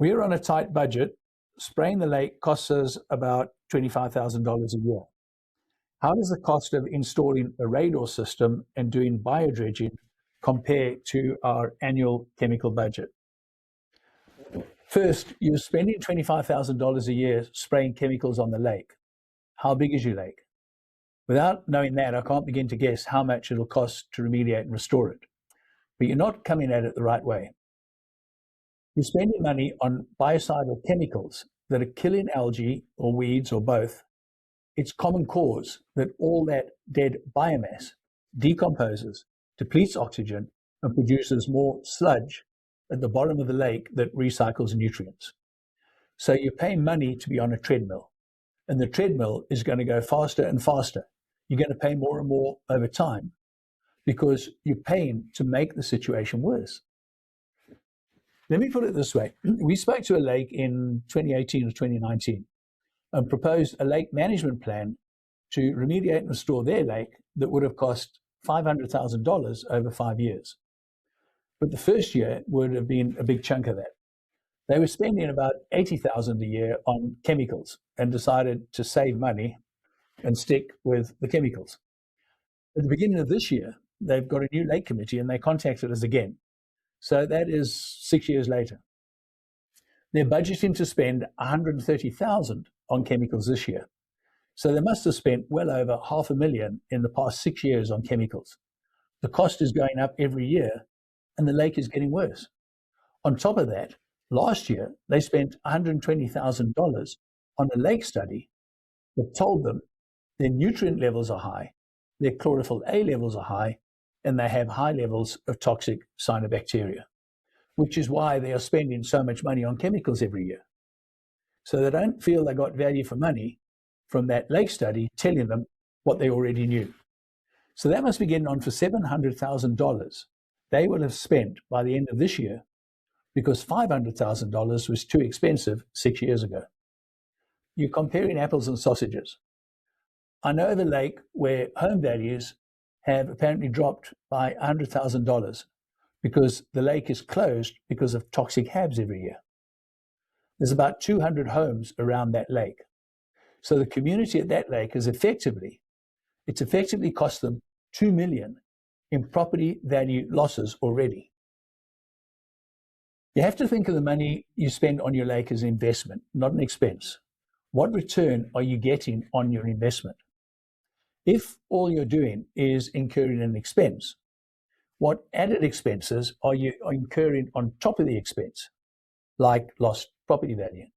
We're on a tight budget. Spraying the lake costs us about $25,000 a year. How does the cost of installing a radar system and doing bio-dredging compare to our annual chemical budget? First, you're spending $25,000 a year spraying chemicals on the lake. How big is your lake? Without knowing that, I can't begin to guess how much it'll cost to remediate and restore it. But you're not coming at it the right way. You're spending money on biocidal chemicals that are killing algae or weeds or both. It's common cause that all that dead biomass decomposes, depletes oxygen, and produces more sludge at the bottom of the lake that recycles nutrients. So you're paying money to be on a treadmill, and the treadmill is going to go faster and faster. You're going to pay more and more over time because you're paying to make the situation worse. Let me put it this way. We spoke to a lake in 2018 or 2019 and proposed a lake management plan to remediate and restore their lake that would have cost $500,000 over 5 years. But the first year would have been a big chunk of that. They were spending about $80,000 a year on chemicals and decided to save money and stick with the chemicals. At the beginning of this year, they've got a new lake committee and they contacted us again. So that is 6 years later. They're budgeting to spend $130,000 on chemicals this year. So they must have spent well over $500,000 in the past 6 years on chemicals. The cost is going up every year and the lake is getting worse. On top of that, last year, they spent $120,000 on a lake study that told them their nutrient levels are high, their chlorophyll A levels are high, and they have high levels of toxic cyanobacteria, which is why they are spending so much money on chemicals every year. So they don't feel they got value for money from that lake study telling them what they already knew. So that must be getting on for $700,000 they will have spent by the end of this year because $500,000 was too expensive 6 years ago. You're comparing apples and sausages. I know of a lake where home values have apparently dropped by $100,000 because the lake is closed because of toxic HABs every year. There's about 200 homes around that lake. So the community at that lake is effectively cost them $2 million in property value losses already. You have to think of the money you spend on your lake as an investment, not an expense. What return are you getting on your investment? If all you're doing is incurring an expense, what added expenses are you incurring on top of the expense, like lost property value?